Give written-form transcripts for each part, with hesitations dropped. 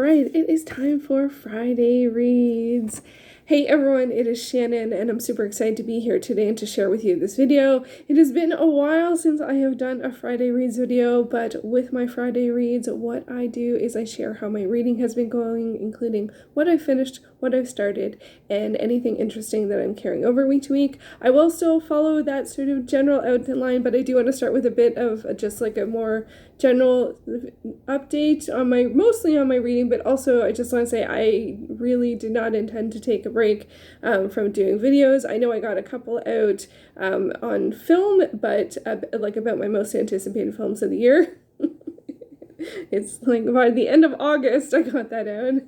right, it is time for Friday Reads. Hey everyone, it is Shannon, and I'm super excited to be here today and to share with you this video. It has been a while since I have done a Friday Reads video, but with my Friday Reads, what I do is I share how my reading has been going, including what I've finished, what I've started, and anything interesting that I'm carrying over week to week. I will still follow that sort of general outline, but I do want to start with a bit of just like a more general update on mostly on my reading, but also I just want to say I really did not intend to take a break from doing videos. I know I got a couple out on film, but like about my most anticipated films of the year. It's like by the end of August I got that out.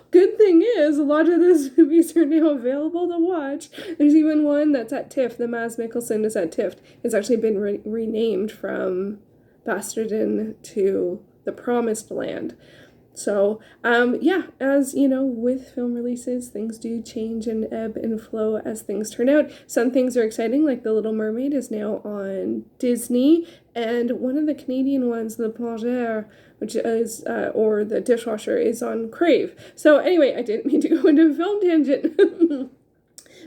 Good thing is a lot of those movies are now available to watch. There's even one that's at TIFF. The Mads Mikkelsen is at TIFF. It's actually been renamed from Bastarden to The Promised Land. So, yeah, as you know, with film releases, things do change and ebb and flow as things turn out. Some things are exciting, like The Little Mermaid is now on Disney, and one of the Canadian ones, The Plongeur, which is, or The Dishwasher, is on Crave. So anyway, I didn't mean to go into a film tangent.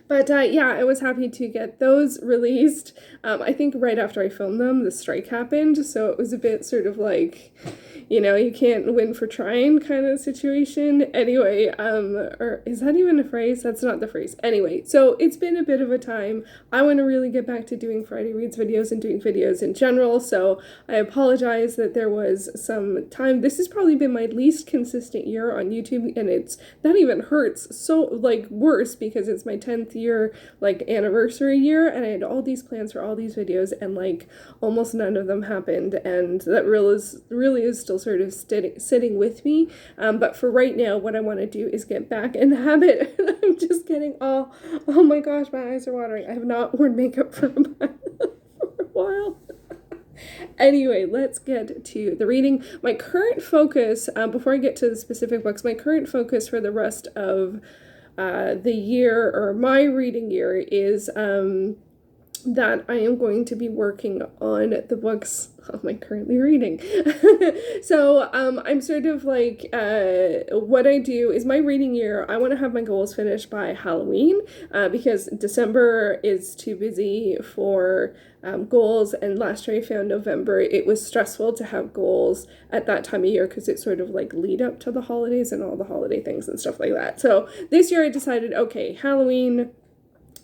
But yeah, I was happy to get those released. I think right after I filmed them, the strike happened, so it was a bit sort of like, you know, you can't win for trying kind of situation. Anyway, or is that even a phrase? That's not the phrase. Anyway, so it's been a bit of a time. I want to really get back to doing Friday Reads videos and doing videos in general, so I apologize that there was some time. This has probably been my least consistent year on YouTube, and that even hurts so, like, worse because it's my 10th year, like, anniversary year, and I had all these plans for all these videos, and like almost none of them happened, and that really is still sort of sitting with me. But for right now, what I want to do is get back in the habit. I'm just getting oh my gosh, my eyes are watering. I have not worn makeup for a while. Anyway, let's get to the reading. My current focus, before I get to the specific books, my current focus for the rest of the year, or my reading year, is that I am going to be working on the books I'm currently reading. So I'm sort of like, what I do is my reading year, I want to have my goals finished by Halloween, because December is too busy for goals, and last year I found November, it was stressful to have goals at that time of year because it's sort of like lead up to the holidays and all the holiday things and stuff like that. So this year I decided, okay, Halloween,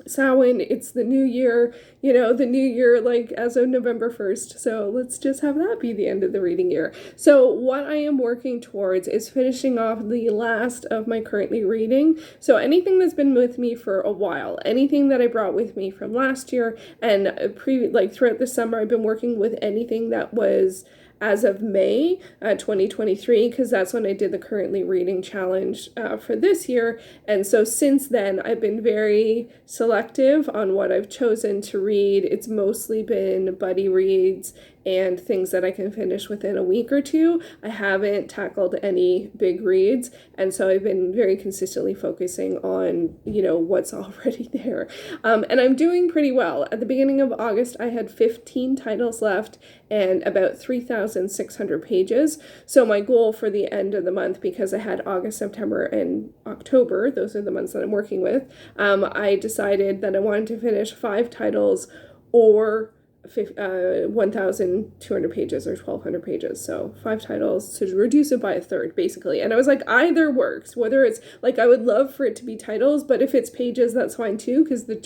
Samhain, it's the new year, you know, the new year, like, as of November 1st, so let's just have that be the end of the reading year. So what I am working towards is finishing off the last of my currently reading, so anything that's been with me for a while, anything that I brought with me from last year, and throughout the summer, I've been working with anything that was as of May 2023, because that's when I did the currently reading challenge for this year. And so since then, I've been very selective on what I've chosen to read. It's mostly been buddy reads and things that I can finish within a week or two. I haven't tackled any big reads, and so I've been very consistently focusing on, you know, what's already there. And I'm doing pretty well. At the beginning of August, I had 15 titles left and about 3,600 pages. So my goal for the end of the month, because I had August, September, and October, those are the months that I'm working with, I decided that I wanted to finish 5 titles or 1,200 pages or 1,200 pages, so 5 titles to reduce it by a third, basically. And I was like, either works, whether it's like, I would love for it to be titles, but if it's pages, that's fine too, because the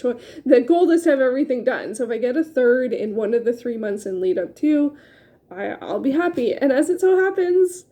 goal is to have everything done. So if I get a third in one of the 3 months and lead up to, I'll be happy. And as it so happens,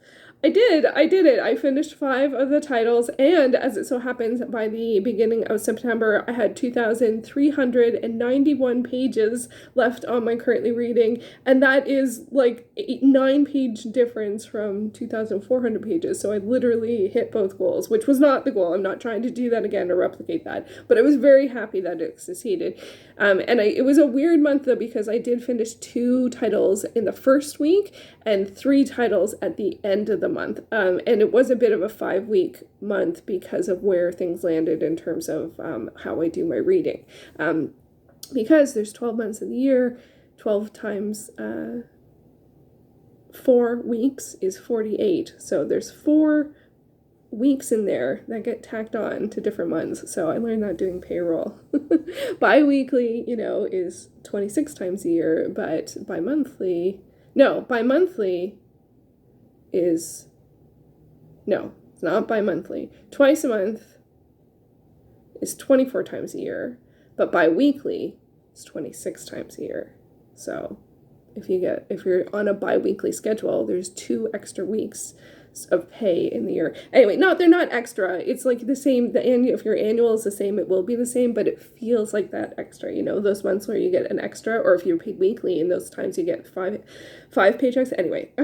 I did it. I finished 5 of the titles, and as it so happens, by the beginning of September, I had 2,391 pages left on my currently reading, and that is like a 9-page difference from 2,400 pages, so I literally hit both goals, which was not the goal. I'm not trying to do that again or replicate that, but I was very happy that it succeeded. It was a weird month, though, because I did finish 2 titles in the first week and 3 titles at the end of the month. And it was a bit of a 5-week month because of where things landed in terms of how I do my reading. Because there's 12 months in the year, 12 times 4 weeks is 48. So there's 4 weeks in there that get tacked on to different months. So I learned that doing payroll. Bi-weekly, is 26 times a year, but bi-monthly is, no, it's not bi-monthly. Twice a month is 24 times a year, but bi-weekly is 26 times a year. So if you're on a bi-weekly schedule, there's 2 extra weeks of pay in the year. Anyway, no, they're not extra. It's like the same. If your annual is the same, it will be the same, but it feels like that extra. Those months where you get an extra, or if you're paid weekly, in those times you get five paychecks. Anyway, I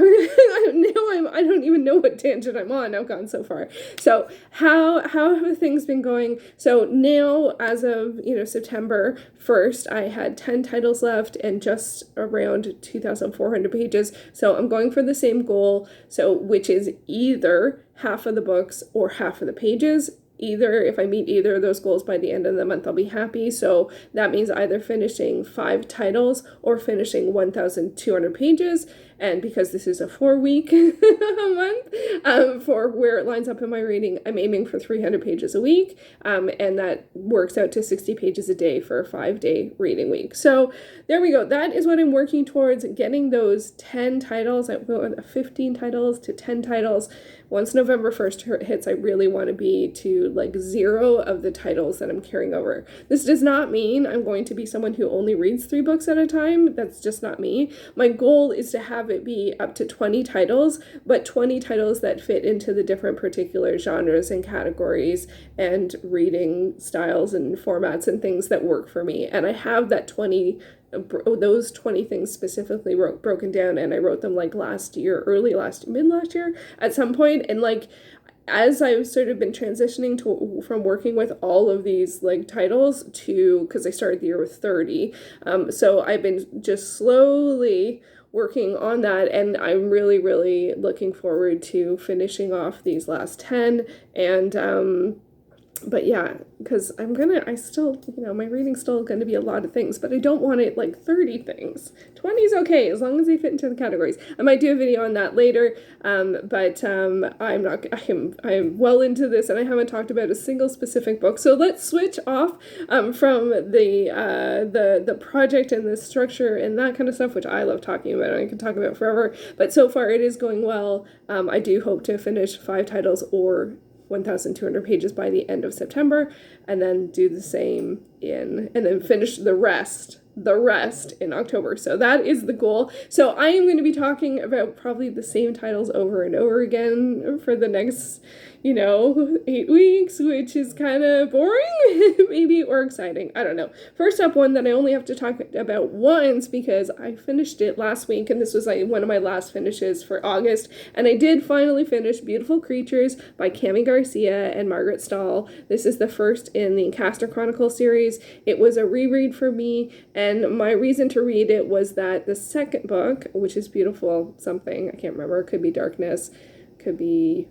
don't even know what tangent I'm on. I've gone so far. So how have things been going? So now, as of September 1st, I had 10 titles left and just around 2,400 pages. So I'm going for the same goal. So which is either half of the books or half of the pages. If I meet either of those goals by the end of the month, I'll be happy. So that means either finishing 5 titles or finishing 1,200 pages. And because this is a 4-week month, for where it lines up in my reading, I'm aiming for 300 pages a week. And that works out to 60 pages a day for a 5-day reading week. So there we go. That is what I'm working towards, getting those 10 titles. I go 15 titles to 10 titles. Once November 1st hits, I really want to be to 0 of the titles that I'm carrying over. This does not mean I'm going to be someone who only reads 3 books at a time. That's just not me. My goal is to have it be up to 20 titles, but 20 titles that fit into the different particular genres and categories and reading styles and formats and things that work for me. And I have those 20 things specifically broken down, and I wrote them mid last year at some point. And as I've sort of been transitioning from working with all of these titles because I started the year with 30, so I've been just slowly working on that, and I'm really, really looking forward to finishing off these last 10. And but yeah, because my reading's still going to be a lot of things, but I don't want it 30 things. 20 is okay, as long as they fit into the categories. I might do a video on that later, but I'm well into this, and I haven't talked about a single specific book. So let's switch off from the project and the structure and that kind of stuff, which I love talking about, and I can talk about forever. But so far it is going well. I do hope to finish 5 titles or 1,200 pages by the end of September, and then do the same and then finish the rest in October. So that is the goal. So I am going to be talking about probably the same titles over and over again for the next 8 weeks, which is kind of boring, maybe, or exciting. I don't know. First up, one that I only have to talk about once because I finished it last week, and this was one of my last finishes for August, and I did finally finish Beautiful Creatures by Garcia and Margaret Stohl. This is the first in the Chronicles series. It was a reread for me, and my reason to read it was that the second book, which is Beautiful something, I can't remember, it could be Darkness, could be,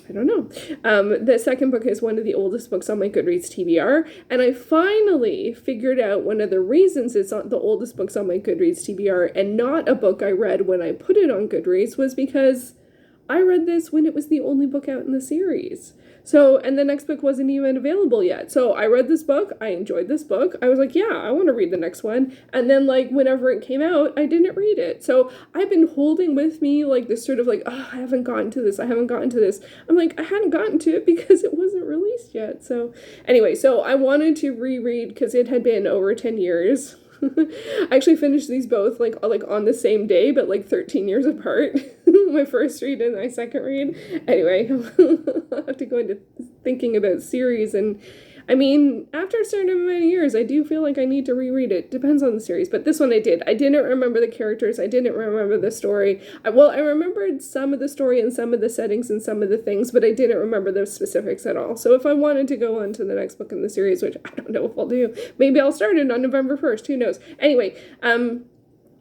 I don't know. The second book is one of the oldest books on my Goodreads TBR, and I finally figured out one of the reasons it's not the oldest books on my Goodreads TBR and not a book I read when I put it on Goodreads was because I read this when it was the only book out in the series. So, and the next book wasn't even available yet. So I read this book, I enjoyed this book, I was like, yeah, I want to read the next one. And then whenever it came out, I didn't read it. So I've been holding with me this sort of I haven't gotten to this. I'm I hadn't gotten to it because it wasn't released yet. So anyway, so I wanted to reread because it had been over 10 years. I actually finished these both on the same day, but 13 years apart. My first read and my second read. Anyway, I'll have to go into thinking about series, and I mean, after a certain amount of years, I do feel like I need to reread it. Depends on the series, but this one I did. I didn't remember the characters. I didn't remember the story. I remembered some of the story and some of the settings and some of the things, but I didn't remember the specifics at all. So if I wanted to go on to the next book in the series, which I don't know if I'll do, maybe I'll start it on November 1st. Who knows? Anyway,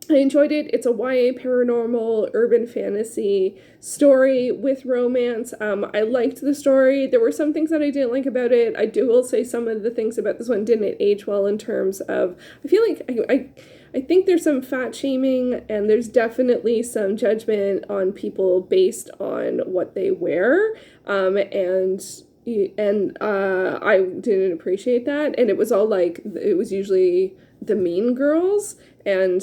I enjoyed it. It's a YA paranormal urban fantasy story with romance. I liked the story. There were some things that I didn't like about it. I will say some of the things about this one didn't age well in terms of, I feel like I think there's some fat shaming, and there's definitely some judgment on people based on what they wear. I didn't appreciate that. And it was all like, it was usually the mean girls, and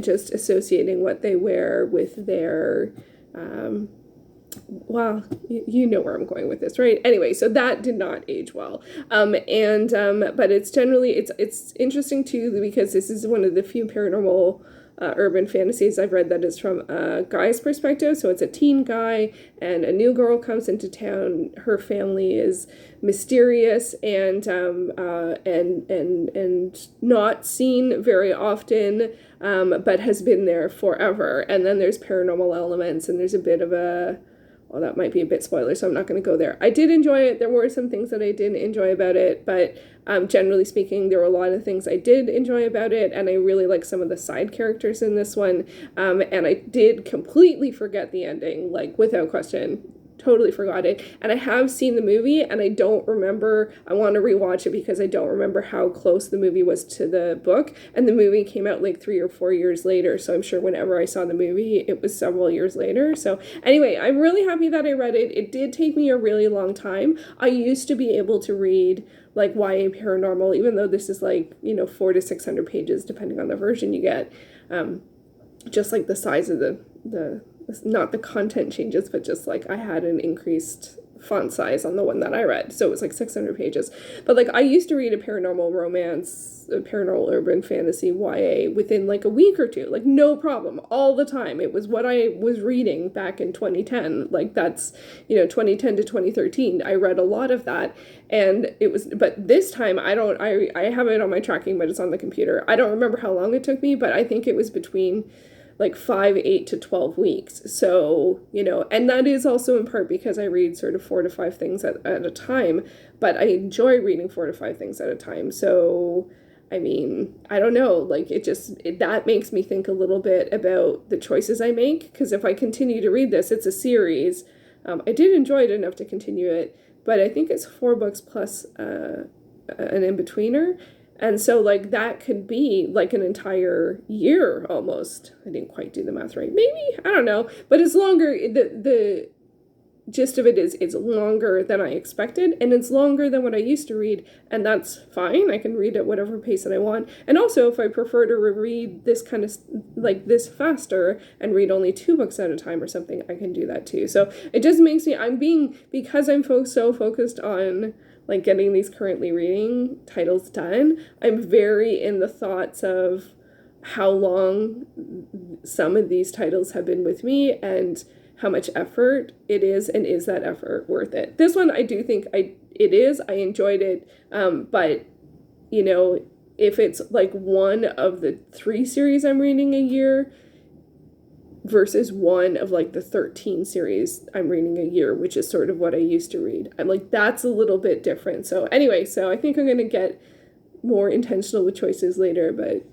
just associating what they wear with their well, you know where I'm going with this, right? Anyway, so that did not age well. But it's generally, it's interesting too, because this is one of the few paranormal urban fantasies I've read that is from a guy's perspective. So it's a teen guy, and a new girl comes into town. Her family is mysterious and not seen very often, but has been there forever. And then there's paranormal elements, and there's a bit of a, well, that might be a bit spoiler, so I'm not going to go there. I did enjoy it. There were some things that I didn't enjoy about it, but generally speaking, there were a lot of things I did enjoy about it, and I really like some of the side characters in this one. And I did completely forget the ending, like, without question. Totally forgot it. And I have seen the movie, and I don't remember. I want to rewatch it because I don't remember how close the movie was to the book. And the movie came out like 3 or 4 years later. So I'm sure whenever I saw the movie, it was several years later. So anyway, I'm really happy that I read it. It did take me a really long time. I used to be able to read like YA paranormal, even though this is like, 400 to 600 pages, depending on the version you get. Just like the size of the not the content changes, but just like I had an increased font size on the one that I read. So it was like 600 pages. But like I used to read a paranormal romance, a paranormal urban fantasy YA within like a week or two, like no problem, all the time. It was what I was reading back in 2010. Like that's, 2010 to 2013. I read a lot of that. And it was, but this time I have it on my tracking, but it's on the computer. I don't remember how long it took me, but I think it was between like 5, 8 to 12 weeks. So, and that is also in part because I read sort of 4 to 5 things at a time, but I enjoy reading 4 to 5 things at a time. So, I mean, I don't know, like that makes me think a little bit about the choices I make. Because if I continue to read this, it's a series. I did enjoy it enough to continue it, but I think it's 4 books plus an in-betweener. And so, like, that could be, like, an entire year, almost. I didn't quite do the math right. Maybe? I don't know. But it's longer. The gist of it is it's longer than I expected, and it's longer than what I used to read, and that's fine. I can read at whatever pace that I want. And also, if I prefer to reread this kind of, like, this faster and read only 2 books at a time or something, I can do that, too. So it just makes me, because I'm so focused on like getting these currently reading titles done, I'm very in the thoughts of how long some of these titles have been with me and how much effort it is, and is that effort worth it? This one, I do think it is. I enjoyed it, but, if it's like one of the 3 series I'm reading a year versus one of like the 13 series I'm reading a year, which is sort of what I used to read, I'm like, that's a little bit different. So anyway, so I think I'm going to get more intentional with choices later, but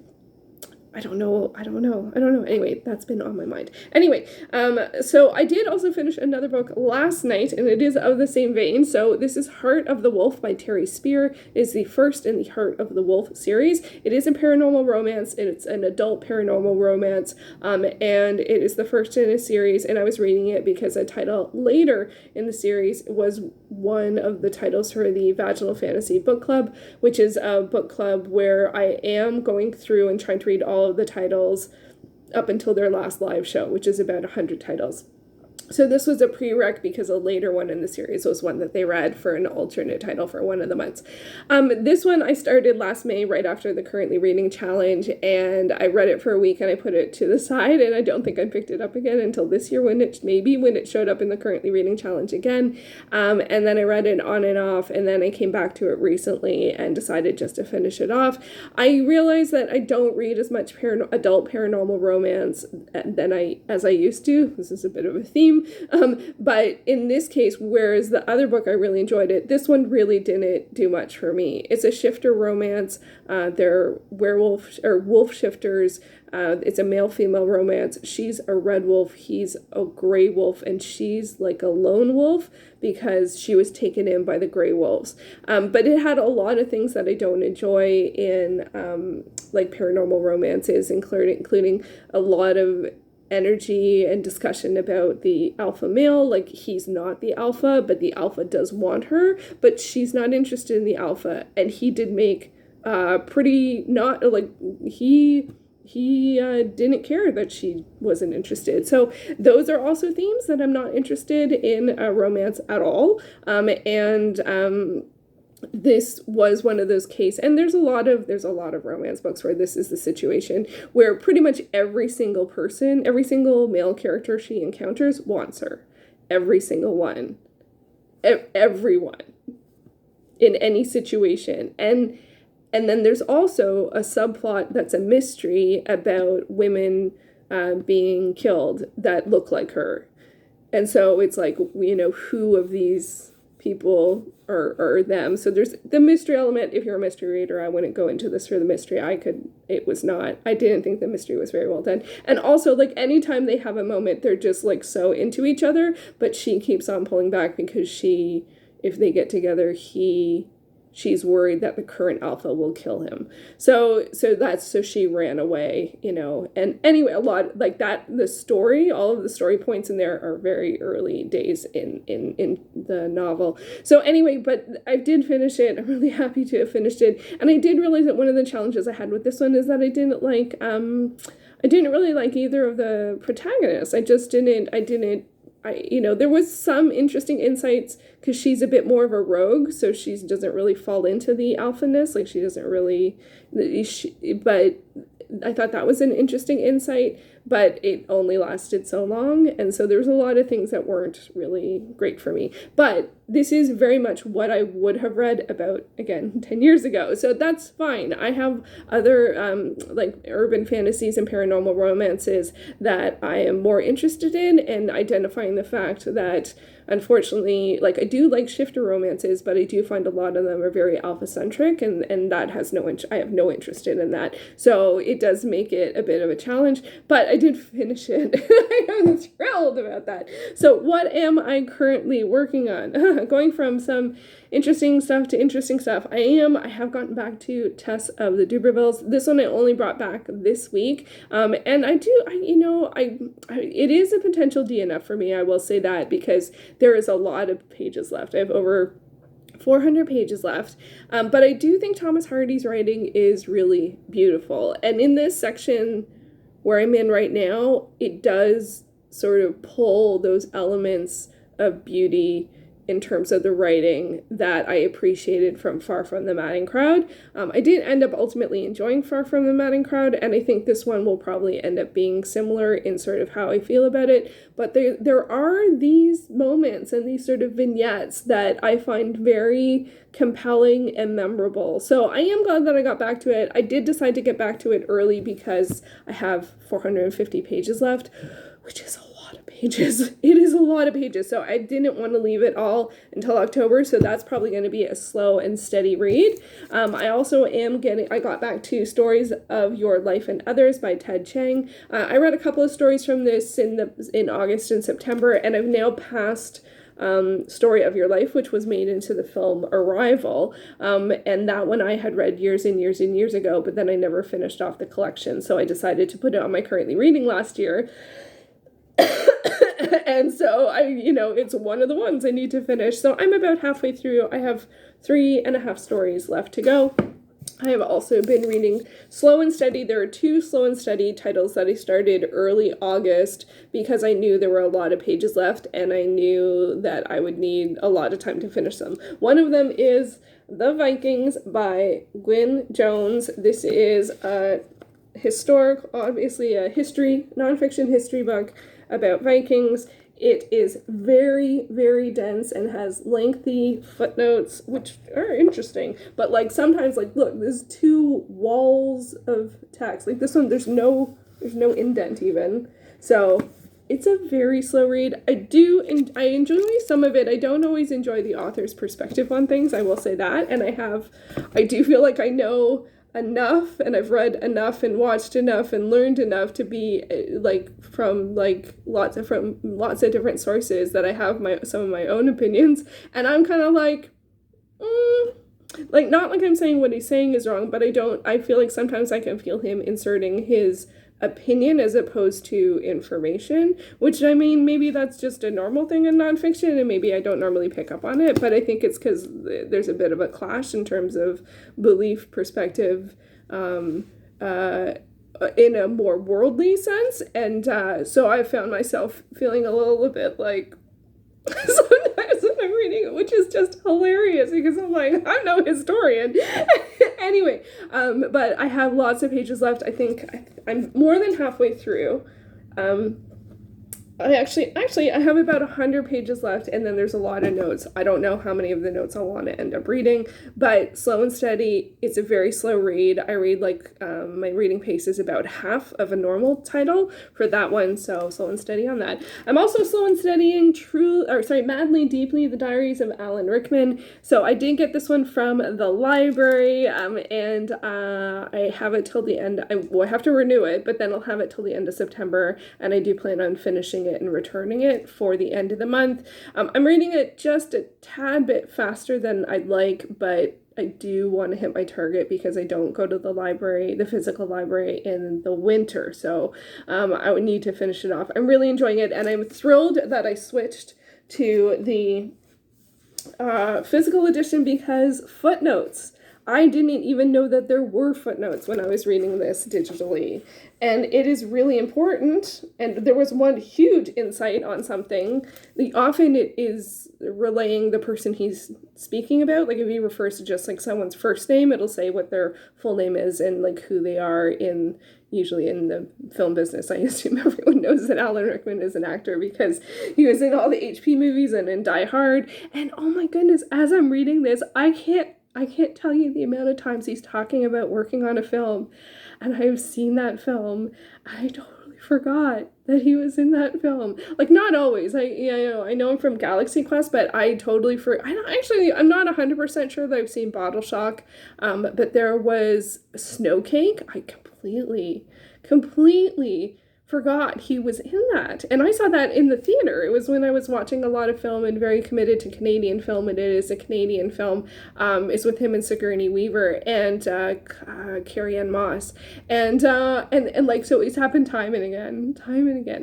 I don't know. Anyway, that's been on my mind. Anyway, so I did also finish another book last night, and it is of the same vein. So this is Heart of the Wolf by Terry Spear. It is the first in the Heart of the Wolf series. It is a paranormal romance, and it's an adult paranormal romance, and it is the first in a series, and I was reading it because a title later in the series was one of the titles for the Vaginal Fantasy Book Club, which is a book club where I am going through and trying to read all of the titles up until their last live show, which is about 100 titles. So this was a prereq because a later one in the series was one that they read for an alternate title for one of the months. This one I started last May, right after the Currently Reading Challenge, and I read it for a week and I put it to the side, and I don't think I picked it up again until this year when it showed up in the Currently Reading Challenge again. And then I read it on and off, and then I came back to it recently and decided just to finish it off. I realized that I don't read as much adult paranormal romance as I used to. This is a bit of a theme theme. But in this case, whereas the other book I really enjoyed it, this one really didn't do much for me. It's a shifter romance. They're werewolf or wolf shifters. It's a male-female romance. She's a red wolf, he's a gray wolf, and she's like a lone wolf because she was taken in by the gray wolves. But it had a lot of things that I don't enjoy in like paranormal romances, including a lot of energy and discussion about the alpha male. Like, he's not the alpha, but the alpha does want her, but she's not interested in the alpha. And he did make pretty not like he didn't care that she wasn't interested. So those are also themes that I'm not interested in romance at all. This was one of those cases, and there's a lot of romance books where this is the situation, where pretty much every single male character she encounters wants her. Every single one. Everyone. In any situation. And then there's also a subplot that's a mystery about women being killed that look like her. And so it's like, who of these people are them? So there's the mystery element. If you're a mystery reader, I wouldn't go into this for the mystery. I didn't think the mystery was very well done. And also, like, anytime they have a moment, they're just like so into each other, but she keeps on pulling back because if they get together, she's worried that the current alpha will kill him. So she ran away, And anyway, a lot like that, all of the story points in there are very early days in the novel. So anyway, but I did finish it. I'm really happy to have finished it. And I did realize that one of the challenges I had with this one is that I didn't really like either of the protagonists. There was some interesting insights because she's a bit more of a rogue, so she doesn't really fall into the alphaness. Like, she doesn't really, but I thought that was an interesting insight, but it only lasted so long, and so there's a lot of things that weren't really great for me. But this is very much what I would have read about, again, 10 years ago, so that's fine. I have other, like, urban fantasies and paranormal romances that I am more interested in, and identifying the fact that, unfortunately, like, I do like shifter romances, but I do find a lot of them are very alpha-centric, and that has I have no interest in that. So it does make it a bit of a challenge, but I did finish it. I'm thrilled about that. So what am I currently working on? Going from some interesting stuff to interesting stuff. I have gotten back to Tess of the Dubervilles. This one I only brought back this week. And it is a potential DNF for me, I will say that, because there is a lot of pages left. I have over 400 pages left. But I do think Thomas Hardy's writing is really beautiful. And in this section where I'm in right now, it does sort of pull those elements of beauty in terms of the writing that I appreciated from Far From the Madding Crowd. I did end up ultimately enjoying Far From the Madding Crowd, and I think this one will probably end up being similar in sort of how I feel about it. But there are these moments and these sort of vignettes that I find very compelling and memorable. So I am glad that I got back to it. I did decide to get back to it early because I have 450 pages left, which is a lot of pages. It is a lot of pages, so I didn't want to leave it all until October, so that's probably going to be a slow and steady read. I got back to Stories of Your Life and Others by Ted Chiang. I read a couple of stories from this in August and September, and I've now passed Story of Your Life, which was made into the film Arrival, and that one I had read years and years and years ago, but then I never finished off the collection, so I decided to put it on my currently reading last year. And so it's one of the ones I need to finish. So I'm about halfway through. I have 3.5 stories left to go. I have also been reading Slow and Steady. There are 2 Slow and Steady titles that I started early August because I knew there were a lot of pages left and I knew that I would need a lot of time to finish them. One of them is The Vikings by Gwyn Jones. This is a nonfiction history book about Vikings. It is very, very dense and has lengthy footnotes, which are interesting. But, like, sometimes, like, look, there's 2 walls of text. Like, this one, there's no indent even. So it's a very slow read. I enjoy some of it. I don't always enjoy the author's perspective on things, I will say that. And I do feel like I know enough, and I've read enough and watched enough and learned enough to be from lots of different sources that I have some of my own opinions, and I'm kind of like, not like I'm saying what he's saying is wrong, but I feel like sometimes I can feel him inserting his opinion as opposed to information, which, I mean, maybe that's just a normal thing in nonfiction, and maybe I don't normally pick up on it, but I think it's because there's a bit of a clash in terms of belief, perspective, in a more worldly sense, and so I found myself feeling a little bit like sometimes when I'm reading it, which is just hilarious because I'm like, I'm no historian. Anyway, but I have lots of pages left. I think I'm more than halfway through. I have about 100 pages left, and then there's a lot of notes. I don't know how many of the notes I'll want to end up reading, but slow and steady. It's a very slow read. I read my reading pace is about half of a normal title for that one, so slow and steady on that. I'm also slow and steadying Madly Deeply, the Diaries of Alan Rickman. So I did get this one from the library, and I have it till the end. I have to renew it, but then I'll have it till the end of September, and I do plan on finishing it and returning it for the end of the month. I'm reading it just a tad bit faster than I'd like, but I do want to hit my target because I don't go to the physical library in the winter. So I would need to finish it off. I'm really enjoying it, and I'm thrilled that I switched to the physical edition because footnotes. I didn't even know that there were footnotes when I was reading this digitally. And it is really important. And there was one huge insight on something. Often it is relaying the person he's speaking about. Like if he refers to just someone's first name, it'll say what their full name is and who they are usually in the film business. I assume everyone knows that Alan Rickman is an actor because he was in all the HP movies and in Die Hard. And oh my goodness, as I'm reading this, I can't tell you the amount of times he's talking about working on a film, and I've seen that film. I totally forgot that he was in that film. Not always. I know him from Galaxy Quest, but I totally I'm not 100% sure that I've seen Bottle Shock, but there was Snowcake. I completely forgot he was in that. And I saw that in the theater. It was when I was watching a lot of film and very committed to Canadian film, and it is a Canadian film. It's with him and Sigourney Weaver and Carrie-Anne Moss. And so it's happened time and again.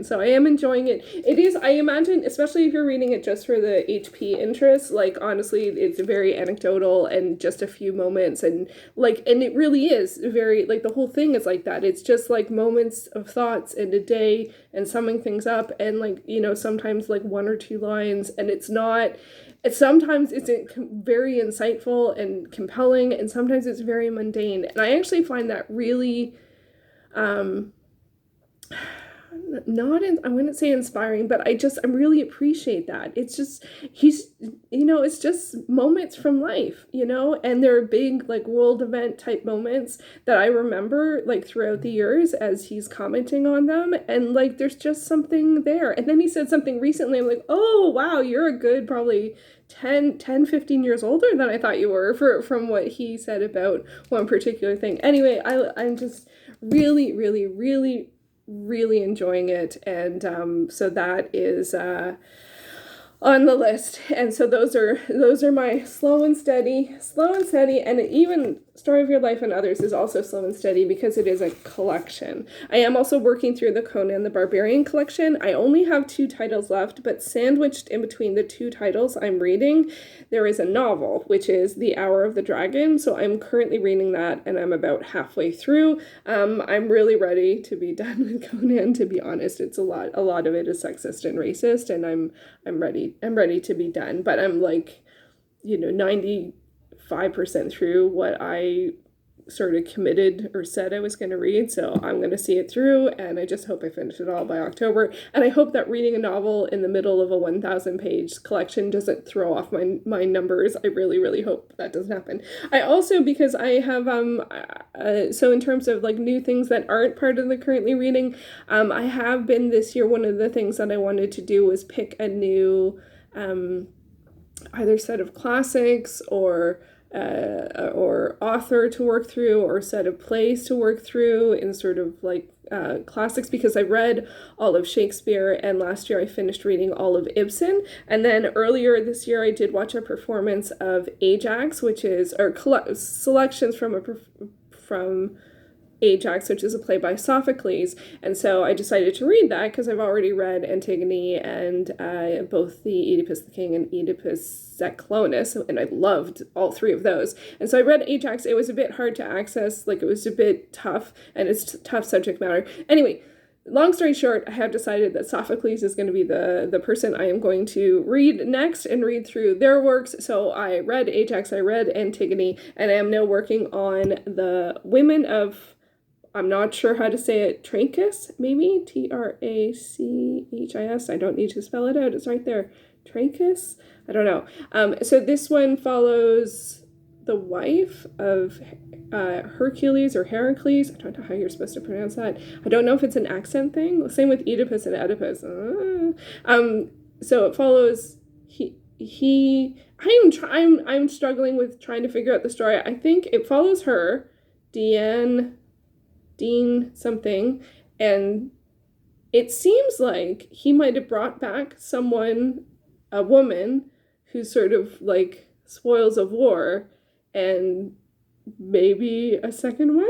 So I am enjoying it. It is, I imagine, especially if you're reading it just for the HP interest, honestly, it's very anecdotal and just a few moments, and it really is very, the whole thing is like that. It's just moments of thoughts and a day and summing things up, and sometimes one or two lines, and sometimes it's very insightful and compelling, and sometimes it's very mundane, and I actually find that really I wouldn't say inspiring, but I really appreciate that. It's just, it's just moments from life, and they're big, world event type moments that I remember, throughout the years as he's commenting on them, and, there's just something there. And then he said something recently, I'm like, oh, wow, you're a good probably 15 years older than I thought you were from what he said about one particular thing. Anyway, I'm just really, really, really, really enjoying it, and so that is on the list. And so those are my slow and steady, and even Story of Your Life and Others is also slow and steady because it is a collection. I am also working through the Conan the Barbarian collection. I only have 2 titles left, but sandwiched in between the 2 titles I'm reading, there is a novel, which is The Hour of the Dragon. So I'm currently reading that, and I'm about halfway through. I'm really ready to be done with Conan, to be honest. It's a lot of it is sexist and racist, and I'm ready to be done. But I'm 95% through what I sort of committed or said I was going to read, so I'm going to see it through, and I just hope I finish it all by October. And I hope that reading a novel in the middle of a 1,000-page collection doesn't throw off my numbers. I really, really hope that doesn't happen. I also, because I have, so in terms of like new things that aren't part of the currently reading, I have been this year, one of the things that I wanted to do was pick a new either set of classics or author to work through, or set of plays to work through in sort of like classics, because I read all of Shakespeare, and last year I finished reading all of Ibsen, and then earlier this year I did watch a performance of Ajax, which is, or selections from Ajax, which is a play by Sophocles, and so I decided to read that because I've already read Antigone and both the Oedipus the King and Oedipus Zaclonus, and I loved all three of those. And so I read Ajax. It was a bit hard to access, like it was a bit tough, and it's tough subject matter. Anyway, long story short, I have decided that Sophocles is going to be the person I am going to read next and read through their works. So I read Ajax, I read Antigone, and I am now working on the Women of, I'm not sure how to say it, Trachis, maybe? Trachis. I don't need to spell it out. It's right there. Trachis? I don't know. So this one follows the wife of Hercules or Heracles. I don't know how you're supposed to pronounce that. I don't know if it's an accent thing. Same with Oedipus and Oedipus. So it follows I'm struggling with trying to figure out the story. I think it follows her, Dean something, and it seems like he might have brought back a woman who's sort of like spoils of war, and maybe a second wife?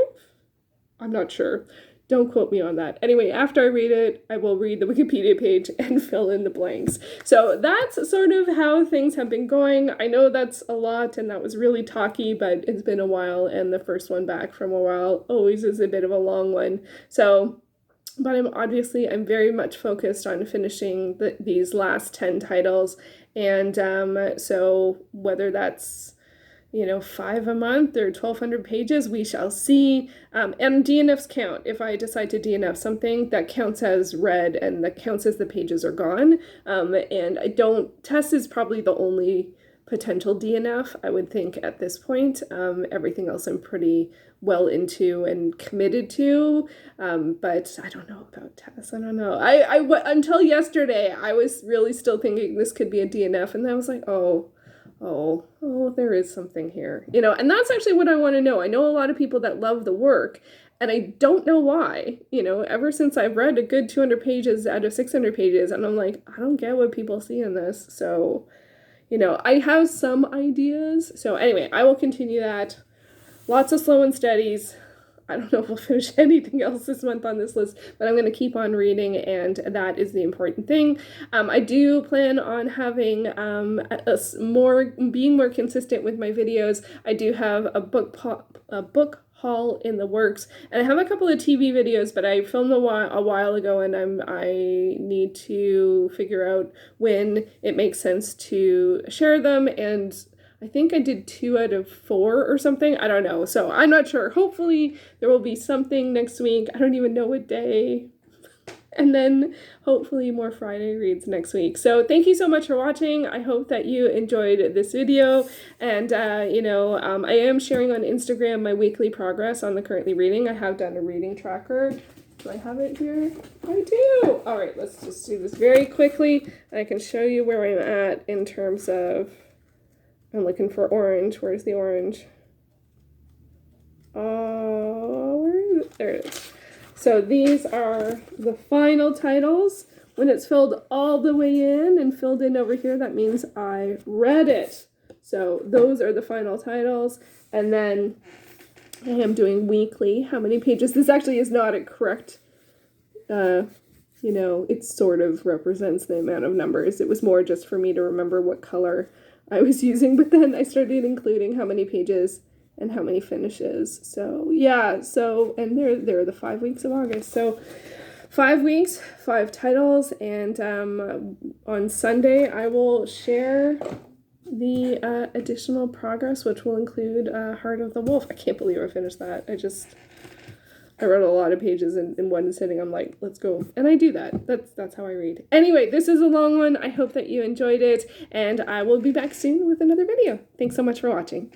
I'm not sure. Don't quote me on that. Anyway, after I read it, I will read the Wikipedia page and fill in the blanks. So that's sort of how things have been going. I know that's a lot, and that was really talky, but it's been a while, and the first one back from a while always is a bit of a long one. So, but I'm very much focused on finishing these last 10 titles, and so whether that's 5 a month or 1,200 pages, we shall see. And DNFs count. If I decide to DNF something, that counts as read, and that counts as the pages are gone. And Tess is probably the only potential DNF, I would think, at this point. Everything else I'm pretty well into and committed to, but I don't know about Tess. I don't know. Until yesterday, I was really still thinking this could be a DNF, and I was like, oh, there is something here, and that's actually what I want to know. I know a lot of people that love the work, and I don't know why, ever since I've read a good 200 pages out of 600 pages, and I'm like, I don't get what people see in this. So, I have some ideas. So anyway, I will continue that. Lots of slow and steadies. I don't know if we'll finish anything else this month on this list, but I'm going to keep on reading, and that is the important thing. I do plan on having being more consistent with my videos. I do have a book haul in the works, and I have a couple of TV videos, but I filmed a while ago, and I need to figure out when it makes sense to share them, and I think I did 2 out of 4 or something. I don't know. So I'm not sure. Hopefully there will be something next week. I don't even know what day. And then hopefully more Friday reads next week. So thank you so much for watching. I hope that you enjoyed this video. And, I am sharing on Instagram my weekly progress on the currently reading. I have done a reading tracker. Do I have it here? I do. All right, let's just do this very quickly. I can show you where I'm at in terms of, I'm looking for orange. Where's the orange? Where is it? There it is. So these are the final titles. When it's filled all the way in and filled in over here, that means I read it. So those are the final titles. And then I am doing weekly. How many pages? This actually is not a correct, it sort of represents the amount of numbers. It was more just for me to remember what color I was using, but then I started including how many pages and how many finishes. So yeah, and there are the 5 weeks of August. So 5 weeks, 5 titles, and on Sunday I will share the additional progress, which will include Heart of the Wolf. I can't believe I finished that. I wrote a lot of pages in one sitting. I'm like, let's go. And I do that. That's how I read. Anyway, this is a long one. I hope that you enjoyed it, and I will be back soon with another video. Thanks so much for watching.